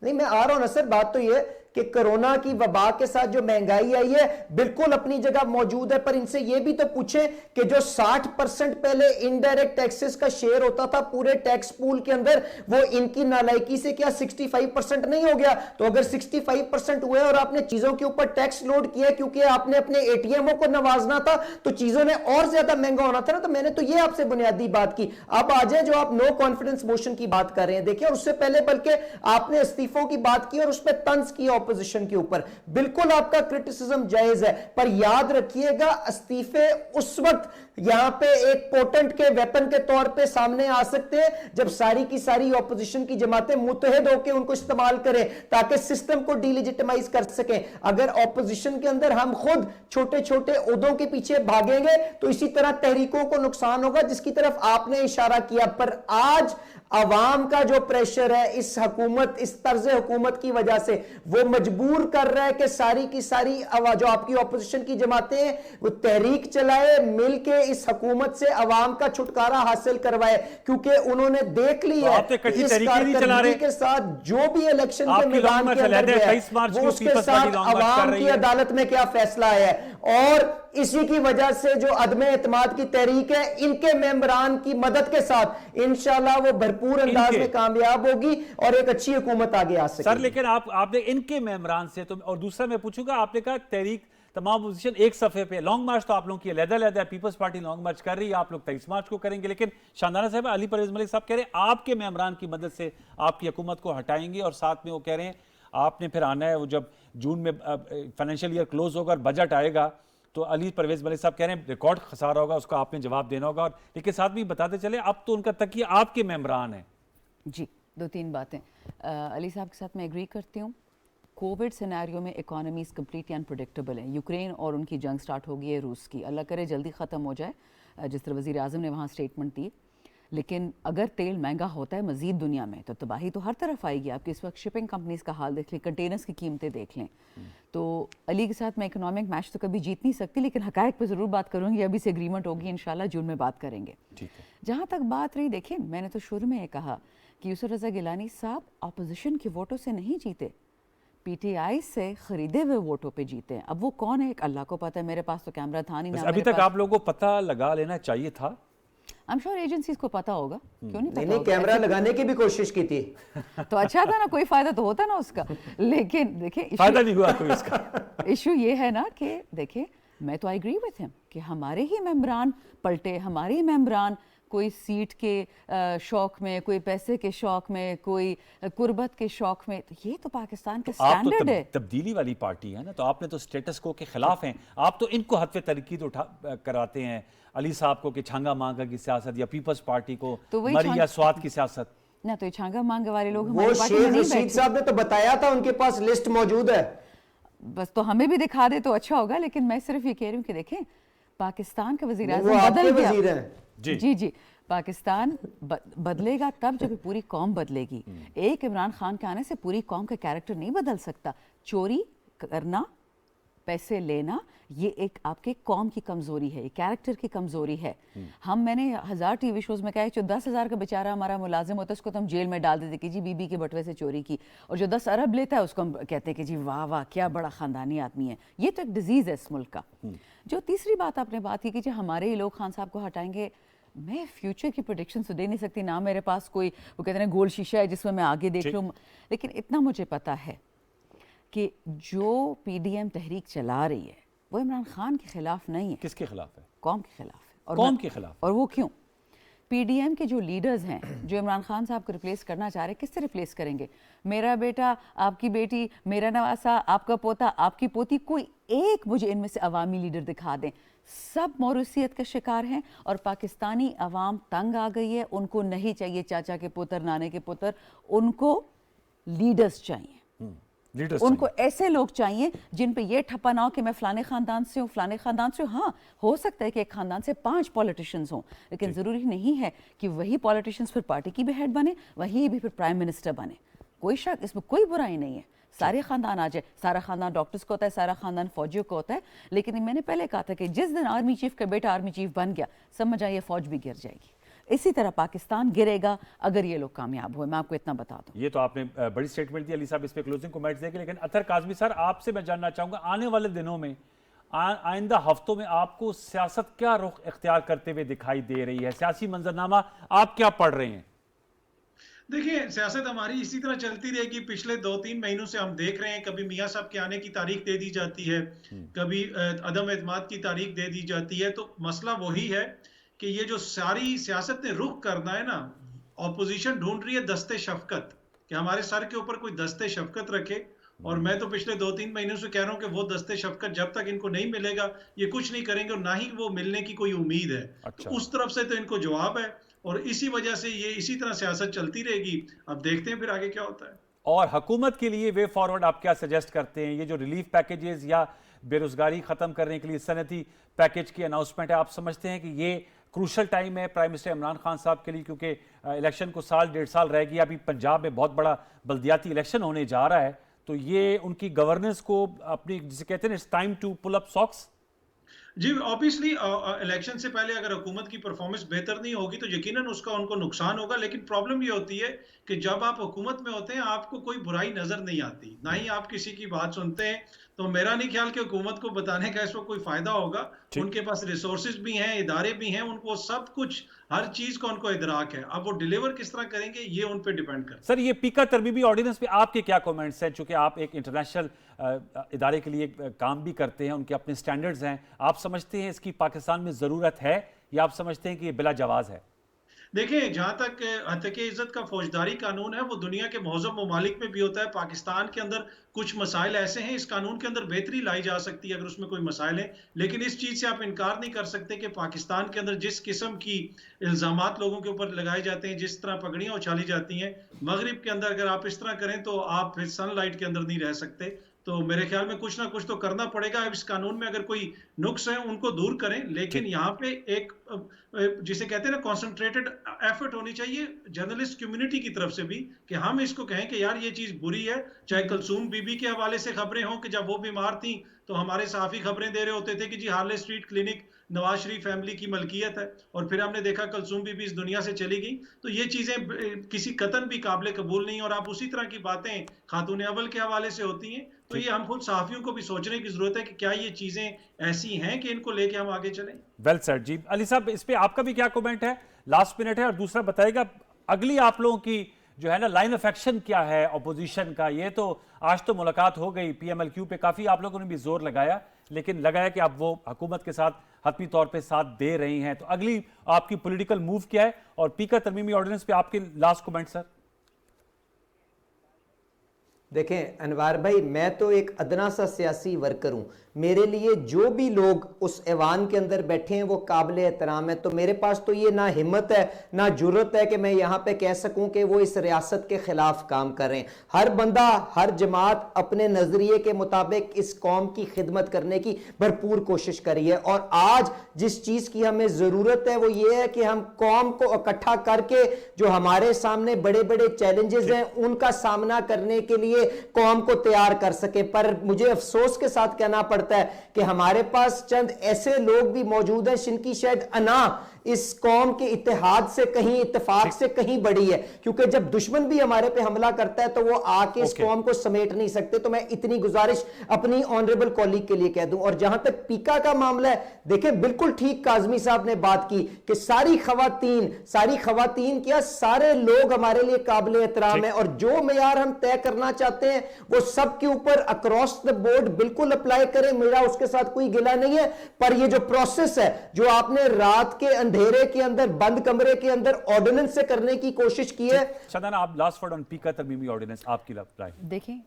نہیں میں آ رہا ہوں نا سر, بات تو یہ کہ کرونا کی وبا کے ساتھ جو مہنگائی آئی ہے بالکل اپنی جگہ موجود ہے, پر ان سے یہ بھی تو پوچھیں کہ جو 60% پہلے انڈائریکٹ ٹیکسز کا شیئر ہوتا تھا پورے ٹیکس پول کے اندر, وہ ان کی نالائکی سے کیا 65% نہیں ہو گیا؟ تو اگر 65% ہوئے اور آپ نے چیزوں کے اوپر ٹیکس لوڈ کیا کیونکہ آپ نے اپنے اے ٹی ایموں کو نوازنا تھا تو چیزوں نے اور زیادہ مہنگا ہونا تھا نا. تو میں نے تو یہ آپ سے بنیادی بات کی. اب آ جائیں جو آپ نو کانفیڈنس موشن کی بات کر رہے ہیں, دیکھیں اور اس سے پہلے بلکہ آپ نے استعفوں کی بات کی اور اس پہ طنز کیا اپوزیشن کے اوپر, بالکل آپ کا کرٹیسزم جائز ہے, پر یاد رکھیے گا استعفے اس وقت یہاں پہ ایک پوٹنٹ کے ویپن کے طور پہ سامنے آ سکتے ہیں جب ساری کی ساری اپوزیشن کی جماعتیں متحد ہو کے ان کو استعمال کریں تاکہ سسٹم کو ڈی لیجیٹمائز کر سکیں. اگر اپوزیشن کے اندر ہم خود چھوٹے چھوٹے عہدوں کے پیچھے بھاگیں گے تو اسی طرح تحریکوں کو نقصان ہوگا جس کی طرف آپ نے اشارہ کیا. پر آج عوام کا جو پریشر ہے اس حکومت, اس طرز حکومت کی وجہ سے وہ مجبور کر رہا ہے کہ ساری کی ساری جو آپ کی اپوزیشن کی جماعتیں ہیں وہ تحریک چلائے, مل کے اس حکومت سے عوام کا چھٹکارا حاصل کروائے, کیونکہ انہوں نے دیکھ لی ہے کہ اس کارکردگی کے ساتھ جو بھی الیکشن کے میدان کے اندر گیا وہ اس کے ساتھ عوام کی عدالت میں کیا فیصلہ آیا ہے, اور اسی کی وجہ سے جو عدم اعتماد کی تحریک ہے ان کے ممبران کی مدد کے ساتھ انشاءاللہ وہ بھرپور انداز میں کامیاب ہوگی اور ایک اچھی حکومت آگے آ سکے. سر لیکن آپ نے ان کے ممبران سے تو, اور دوسرا میں پوچھوں گا, آپ نے کہا تحریک تمام اپوزیشن ایک صفحے پہ, لانگ مارچ تو آپ لوگوں کی علیحدہ ہے, پیپلز پارٹی لانگ مارچ کر رہی ہے, آپ لوگ 23 مارچ کو کریں گے, لیکن شاندانہ صاحب علی پرویز ملک صاحب کہہ رہے ہیں آپ کے ممبران کی مدد سے آپ کی حکومت کو ہٹائیں گے, اور ساتھ میں وہ کہہ رہے ہیں آپ نے پھر آنا ہے, وہ جب جون میں فائنینشیل ایئر کلوز ہوگا اور بجٹ آئے گا تو علی پرویز ملک صاحب کہہ رہے ہیں ریکارڈ خسارہ ہوگا, اس کا آپ نے جواب دینا ہوگا, اور لیکن ساتھ بھی بتاتے چلے اب تو ان کا تکیہ آپ کے ممبران ہیں. جی 2-3 باتیں علی صاحب کے ساتھ میں ایگری کرتی ہوں. کووڈ سیناریو میں اکانومیز کمپلیٹلی انپریڈکٹیبل ہیں. یوکرین اور ان کی جنگ سٹارٹ ہو گئی ہے روس کی, اللہ کرے جلدی ختم ہو جائے جس طرح وزیر اعظم نے وہاں سٹیٹمنٹ دی, لیکن اگر تیل مہنگا ہوتا ہے مزید دنیا میں تو تباہی تو ہر طرف آئے گی. آپ کی اس وقت شپنگ کمپنیز کا حال دیکھ لیں, کنٹینرز کی قیمتیں دیکھ لیں. تو علی کے ساتھ میں اکنامک میچ تو کبھی جیت نہیں سکتی, لیکن حقائق پہ ضرور بات کروں گی. ابھی سے اگریمنٹ ہوگی انشاءاللہ, جون میں بات کریں گے. جہاں تک بات رہی, دیکھیں میں نے تو شروع میں یہ کہا کہ یوسف رضا گیلانی صاحب اپوزیشن کے ووٹوں سے نہیں جیتے, پی ٹی آئی سے خریدے ہوئے ووٹوں پہ جیتے ہیں. اب وہ کون ہے اللہ کو پتہ ہے, میرے پاس تو کیمرہ تھا نہیں. ابھی تک آپ لوگوں کو پتہ لگا لینا چاہیے تھا. I'm sure ایجنسیز کو پتا ہوگا, کیوں نہیں پتا ہوگا. نہیں کیمرہ لگانے کی بھی کوشش کی تھی تو اچھا تھا نا, کوئی فائدہ تو ہوتا نا اس کا. لیکن دیکھیں فائدہ نہیں ہوا کوئی اس کا. ایشو یہ ہے نا کہ دیکھیں میں تو آئی ایگری وتھ ہم کہ ہمارے ہی ممبران پلٹے, ہمارے ہی ممبران کوئی سیٹ کے شوق میں, کوئی پیسے کے شوق میں, کوئی قربت کے شوق میں. تو یہ تو پاکستان کا سٹینڈرڈ ہے. آپ تو تبدیلی والی پارٹی ہے نا, تو آپ نے تو سٹیٹس کو کے خلاف ہیں, آپ تو ان کو حتف تنقید کراتے ہیں, علی صاحب کو کہ چھانگا مانگا کی سیاست, یا پیپلز پارٹی کو مری یا سواد کی سیاست. نہ تو یہ چھانگا مانگے والے لوگ وہ شیخ رشید صاحب نے تو بتایا تھا ان کے پاس لسٹ موجود ہے, بس تو ہمیں بھی دکھا دے تو اچھا ہوگا. لیکن میں صرف یہ کہہ رہی ہوں کہ دیکھیں پاکستان کا وزیر اعظم بدل گیا. جی پاکستان بدلے گا تب جب پوری قوم بدلے گی. ایک عمران خان کے آنے سے پوری قوم کا کیریکٹر نہیں بدل سکتا. چوری کرنا, پیسے لینا, یہ ایک آپ کے قوم کی کمزوری ہے, کیریکٹر کی کمزوری ہے. میں نے 1000 ٹی وی شوز میں کہا ہے جو 10,000 کا بیچارہ ہمارا ملازم ہوتا ہے اس کو تو ہم جیل میں ڈال دیتے کہ جی بی بی کے بٹوے سے چوری کی, اور جو 10 ارب لیتا ہے اس کو ہم کہتے ہیں کہ جی واہ واہ کیا بڑا خاندانی آدمی ہے. یہ تو ایک ڈیزیز ہے اس ملک کا. جو تیسری بات آپ نے بات کی کہ جو ہمارے ہی لوگ خان صاحب کو ہٹائیں گے, میں فیوچر کی پریڈکشن تو دے نہیں سکتی, نہ میرے پاس کوئی وہ کہتے ہیں گول شیشہ ہے جس میں آگے دیکھ لوں. لیکن اتنا مجھے پتا ہے کہ جو پی ڈی ایم تحریک چلا رہی ہے وہ عمران خان کے خلاف نہیں ہے. کس کے خلاف ہے؟ قوم کے خلاف ہے. قوم کے خلاف. اور وہ کیوں؟ پی ڈی ایم کے جو لیڈرز ہیں جو عمران خان صاحب کو ریپلیس کرنا چاہ رہے ہیں، کس سے ریپلیس کریں گے؟ میرا بیٹا، آپ کی بیٹی، میرا نواسا، آپ کا پوتا، آپ کی پوتی، کوئی ایک مجھے ان میں سے عوامی لیڈر دکھا دیں. سب موروثیت کا شکار ہیں اور پاکستانی عوام تنگ آ گئی ہے. ان کو نہیں چاہیے چاچا کے پتر، نانے کے پتر، ان کو لیڈرز چاہیے. ان کو ایسے لوگ چاہیے جن پہ یہ ٹھپا نہ ہو کہ میں فلانے خاندان سے ہوں، فلانے خاندان سے ہوں. ہاں، ہو سکتا ہے کہ ایک خاندان سے 5 پولیٹیشنز ہوں، لیکن ضروری نہیں ہے کہ وہی پولیٹیشنز پھر پارٹی کی بھی ہیڈ بنے، وہی بھی پھر پرائم منسٹر بنے. کوئی شک اس میں کوئی برائی نہیں ہے. سارے خاندان آ جائے، سارا خاندان ڈاکٹرز کا ہوتا ہے، سارا خاندان فوجیوں کا ہوتا ہے. لیکن میں نے پہلے کہا تھا کہ جس دن آرمی چیف کا بیٹا آرمی چیف بن گیا، سمجھ آئیے فوج بھی گر جائے گی. اسی طرح پاکستان گرے گا اگر یہ لوگ کامیاب ہوئے. میں آپ کو اتنا بتا دوں. یہ تو آپ نے بڑی سٹیٹمنٹ دی علی صاحب، اس پہ کلوزنگ کومنٹس دے گے. لیکن اطہر کاظمی سر، آپ سے میں جاننا چاہوں گا آنے والے دنوں میں، آئندہ ہفتوں میں آپ کو سیاست کیا رخ اختیار کرتے ہوئے دکھائی دے رہی ہے؟ سیاسی منظرنامہ آپ کیا پڑھ رہے ہیں؟ دیکھیں، سیاست ہماری اسی طرح چلتی رہے گی. پچھلے 2-3 مہینوں سے ہم دیکھ رہے ہیں، کبھی میاں صاحب کے آنے کی تاریخ دے دی جاتی ہے، کبھی عدم اعتماد کی تاریخ دے دی جاتی ہے. تو مسئلہ وہی ہے کہ یہ جو ساری سیاست نے رخ کرنا ہے نا، اپوزیشن ڈھونڈ رہی ہے دستے شفقت، کہ ہمارے سر کے اوپر کوئی دستے شفقت رکھے. اور میں تو پچھلے 2-3 مہینوں سے کہہ رہا ہوں کہ وہ دستے شفقت جب تک ان کو نہیں ملے گا یہ کچھ نہیں کریں گے، اور نہ ہی وہ ملنے کی کوئی امید ہے. اس طرف سے تو ان کو جواب ہے، اور اسی وجہ سے یہ اسی طرح سیاست چلتی رہے گی. اب دیکھتے ہیں پھر آگے کیا ہوتا ہے. اور حکومت کے لیے وے فارورڈ آپ کیا سجیسٹ کرتے ہیں؟ یہ جو ریلیف پیکیجز یا بے روزگاری ختم کرنے کے لیے صنعتی پیکیج کی اناؤنسمنٹ ہے، آپ سمجھتے ہیں کہ یہ کروشل ٹائم ہے پرائم منسٹر عمران خان صاحب کے لیے؟ کیونکہ الیکشن کو 1.5 سال رہ گیا، ابھی پنجاب میں بہت بڑا بلدیاتی الیکشن ہونے جا رہا ہے، تو یہ ان کی گورننس کو اپنی، جسے کہتے ہیں it's time to pull up socks. جی obviously الیکشن سے پہلے اگر حکومت کی پرفارمنس بہتر نہیں ہوگی تو یقیناً اس کا ان کو نقصان ہوگا. لیکن پرابلم یہ ہوتی ہے کہ جب آپ حکومت میں ہوتے ہیں آپ کو کوئی برائی نظر نہیں آتی، نہ ہی آپ کسی کی بات سنتے ہیں. تو میرا نہیں خیال کہ حکومت کو بتانے کا اس وقت کوئی فائدہ ہوگا. ان کے پاس ریسورسز بھی ہیں، ادارے بھی ہیں، ان کو سب کچھ، ہر چیز کا ان کو ادراک ہے. اب وہ ڈیلیور کس طرح کریں گے یہ ان پہ ڈیپینڈ کرتا ہے. سر، یہ پیکا ترمیمی آرڈیننس پہ آپ کے کیا کومنٹس ہیں؟ چونکہ آپ ایک انٹرنیشنل ادارے کے لیے کام بھی کرتے ہیں، ان کے اپنے سٹینڈرڈز ہیں، آپ سمجھتے ہیں اس کی پاکستان میں ضرورت ہے یا آپ سمجھتے ہیں کہ یہ بلا جواز ہے؟ دیکھیں، جہاں تک حتیق عزت کا فوجداری قانون ہے وہ دنیا کے معظم ممالک میں بھی ہوتا ہے. پاکستان کے اندر کچھ مسائل ایسے ہیں، اس قانون کے اندر بہتری لائی جا سکتی ہے اگر اس میں کوئی مسائل ہیں. لیکن اس چیز سے آپ انکار نہیں کر سکتے کہ پاکستان کے اندر جس قسم کی الزامات لوگوں کے اوپر لگائے جاتے ہیں، جس طرح پگڑیاں اچھالی جاتی ہیں، مغرب کے اندر اگر آپ اس طرح کریں تو آپ پھر سن لائٹ کے اندر نہیں رہ سکتے. تو میرے خیال میں کچھ نہ کچھ تو کرنا پڑے گا. اب اس قانون میں اگر کوئی نقص ہیں ان کو دور کریں، لیکن یہاں پہ ایک جسے کہتے ہیں نا کانسنٹریٹڈ ایفرٹ ہونی چاہیے جرنلسٹ کمیونٹی کی طرف سے بھی، کہ ہم اس کو کہیں کہ یار یہ چیز بری ہے. چاہے کلثوم بی بی کے حوالے سے خبریں ہوں کہ جب وہ بیمار تھیں تو ہمارے صحافی خبریں دے رہے ہوتے تھے کہ جی Harley street clinic Nawaz Sharif family کی ملکیت ہے، اور پھر ہم نے دیکھا کلثوم بی بی اس دنیا سے چلی گئی. تو یہ چیزیں کسی قطن بھی قابل قبول نہیں. اور آپ اسی طرح کی باتیں خاتون اول کے حوالے سے ہوتی ہیں. تو یہ ہم خود صحافیوں کو بھی سوچنے کی ضرورت ہے کہ کیا یہ چیزیں ایسی ہیں کہ ان کو لے کے ہم آگے چلیں. Well said. جی علی صاحب، اس پہ آپ کا بھی کیا کومنٹ ہے؟ لاسٹ منٹ ہے. اور دوسرا بتائے گا اگلی آپ لوگوں کی جو ہے نا لائن آف ایکشن کیا ہے اپوزیشن کا؟ یہ تو آج تو ملاقات ہو گئی پی ایم ایل کیو پہ، کافی آپ لوگوں نے بھی زور لگایا، لیکن لگایا کہ آپ وہ حکومت کے ساتھ حتمی طور پہ ساتھ دے رہی ہیں. تو اگلی آپ کی پولیٹیکل موو کیا ہے؟ اور پیکا ترمیمی آرڈیننس پہ آپ کے لاسٹ کومنٹ سر. دیکھیں انوار بھائی، میں تو ایک ادنا سا سیاسی ورکر ہوں. میرے لیے جو بھی لوگ اس ایوان کے اندر بیٹھے ہیں وہ قابل احترام ہے. تو میرے پاس تو یہ نہ ہمت ہے نہ جرت ہے کہ میں یہاں پہ کہہ سکوں کہ وہ اس ریاست کے خلاف کام کر رہے ہیں. ہر بندہ، ہر جماعت اپنے نظریے کے مطابق اس قوم کی خدمت کرنے کی بھرپور کوشش کری ہے. اور آج جس چیز کی ہمیں ضرورت ہے وہ یہ ہے کہ ہم قوم کو اکٹھا کر کے جو ہمارے سامنے بڑے بڑے چیلنجز ہیں ان کا سامنا کرنے کے لیے قوم کو تیار کر سکے. پر مجھے افسوس کے ساتھ کہنا پڑتا ہے کہ ہمارے پاس چند ایسے لوگ بھی موجود ہیں جن کی شاید انا اس قوم کے اتحاد سے کہیں, اتفاق سے کہیں بڑی ہے, کیونکہ جب دشمن بھی ہمارے پہ حملہ کرتا ہے تو وہ آ کے اس قوم کو سمیٹ نہیں سکتے. تو میں اتنی گزارش اپنی آنریبل کولیگ کے لیے کہہ دوں. اور جہاں تک پیکا کا معاملہ ہے, دیکھیں بالکل ٹھیک کاظمی صاحب نے بات کی کہ ساری خواتین کیا سارے لوگ ہمارے لیے قابل احترام ہیں, اور جو معیار ہم طے کرنا چاہتے ہیں وہ سب کے اوپر اکراس دا بورڈ بالکل اپلائی کریں, میرا اس کے ساتھ کوئی گلہ نہیں ہے. پر یہ جو پروسیس ہے جو آپ نے رات کے اندھیرے کے اندر بند کمرے کے اندر آرڈیننس سے کرنے کی کوشش کی ہے. شادانہ, آپ لاسٹ ورڈ آن پیکا ترمیمی آرڈیننس, آپ کی رائے. دیکھیں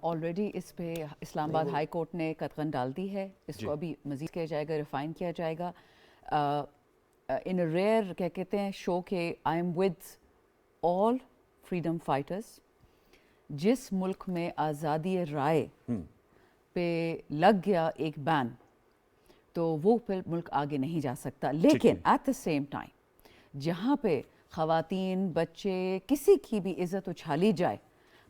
آلریڈی اس پہ اسلام آباد ہائی کورٹ نے قطعاً ڈال دی ہے, اس کو ابھی مزید کیا جائے گا, ریفائن کیا جائے گا. ان ریئر کیا کہتے ہیں شو کہ I am with all freedom fighters. جس ملک میں آزادی رائے پہ لگ گیا ایک بین تو وہ پھر ملک آگے نہیں جا سکتا. لیکن ایٹ دا سیم ٹائم جہاں پہ خواتین, بچے, کسی کی بھی عزت اچھالی جائے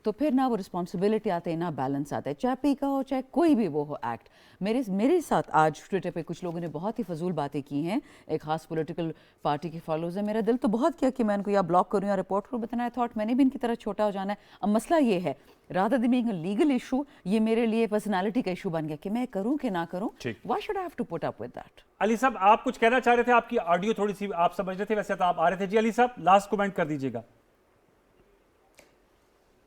تو پھر نہ وہ رسپانسبلٹی آتے ہیں نہ بیلنس آتا ہے, چاہے پیکا ہو چاہے کوئی بھی وہ ہو ایکٹ. میرے ساتھ آج ٹویٹر پہ کچھ لوگوں نے بہت ہی فضول باتیں کی ہیں, ایک خاص پولیٹیکل پارٹی کے فالوز ہیں. میرا دل تو بہت کیا کہ میں ان کو یا بلاک کروں یا رپورٹ کروں, بتنا تھاٹ میں نے بھی ان کی طرح چھوٹا ہو جانا ہے. اب مسئلہ یہ ہے, rather than being a legal issue, یہ میرے لیے پرسنالٹی کا ایشو بن گیا کہ میں کروں کہ نہ کروں. Why should I have to put up with that? علی صاحب, آپ کچھ کہنا چاہ رہے تھے, آپ کی آڈیو تھوڑی سی آپ سمجھ رہے تھے, ویسے تو آپ آ رہے تھے. جی علی صاحب, لاسٹ کومنٹ کر دیجیے گا.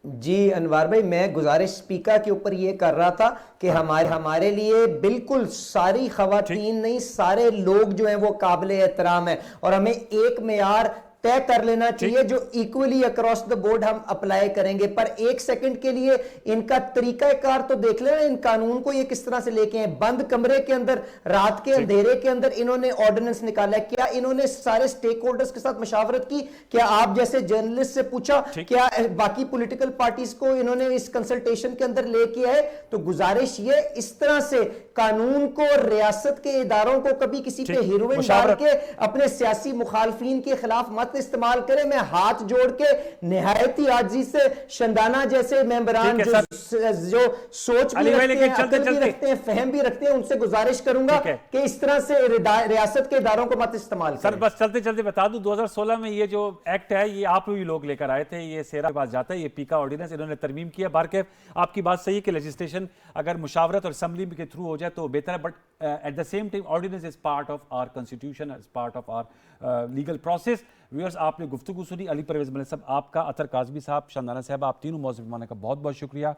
جی انوار بھائی, میں گزارش اسپیکر کے اوپر یہ کر رہا تھا کہ ہمارے لیے بالکل ساری خواتین نہیں, سارے لوگ جو ہیں وہ قابل احترام ہیں, اور ہمیں ایک معیار طے کر لینا چاہیے جو ایکولی اکراس دا بورڈ ہم اپلائی کریں گے. پر ایک سیکنڈ کے لیے ان کا طریقہ کار تو دیکھ لینا, ان قانون کو یہ کس طرح سے لے کے ہیں. بند کمرے کے اندر رات کے اندھیرے کے اندر انہوں نے آرڈیننس نکالا ہے. کیا انہوں نے سارے سٹیک ہولڈرز کے ساتھ مشاورت کی؟ کیا آپ جیسے جرنلسٹ سے پوچھا؟ کیا باقی پولیٹیکل پارٹیز کو انہوں نے اس کنسلٹیشن کے اندر لے کے آئے؟ تو گزارش یہ, اس طرح سے قانون کو, ریاست کے اداروں کو کبھی کسی پہ ہیروئن ڈال کے اپنے سیاسی مخالفین کے خلاف مت استعمال کرے. میں ہاتھ جوڑ کے نہایت ہی عاجزی سے شندانہ جیسے ممبران جو سوچ بھی رکھتے ہیں, عقل بھی رکھتے ہیں, فہم بھی رکھتے ہیں, ان سے گزارش کروں گا کہ اس طرح سے ریاست کے اداروں کو مت استعمال کریں. سر بس چلتے چلتے بتا دوں, 2016 میں یہ جو ایکٹ ہے یہ آپ بھی لوگ لے کر آئے تھے, یہ سیرا کے پاس جاتا ہے, یہ پیکا آرڈیننس انہوں نے ترمیم کیا. بارکیف آپ کی بات صحیح ہے کہ لیجسلیشن اگر مشاورت اور اسمبلی کے تھرو ہو جائے تو بہتر ہے, but at the same time ordinance is part of our constitution, is part of our legal process. Viewers, آپ نے گفتگو سنی. علی پرویز ملک صاحب, آپ کا, اطہر کاظمی صاحب, شندانہ صاحب, آپ تینوں موضوع پیمانے کا بہت بہت شکریہ.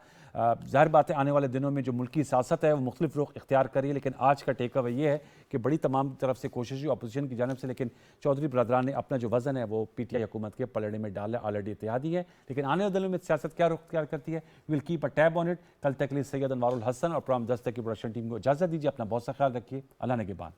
ظاہر بات ہے آنے والے دنوں میں جو ملکی سیاست ہے وہ مختلف رخ اختیار کر رہی ہے, لیکن آج کا ٹیک اوے یہ ہے کہ بڑی تمام طرف سے کوشش ہوئی اپوزیشن کی جانب سے, لیکن چودھری برادران نے اپنا جو وزن ہے وہ پی ٹی آئی حکومت کے پلڑے میں ڈالا. آلریڈی اتحادی ہے, لیکن آنے والے دنوں میں سیاست کیا رخ اختیار کرتی ہے, we'll keep a tab on it. کل تک لیے سید انوار الحسن اور پروگرام 10 تک کی پروڈکشن ٹیم کو اجازت دیجیے. اپنا بہت سا خیال رکھیے. اللہ نگہبان.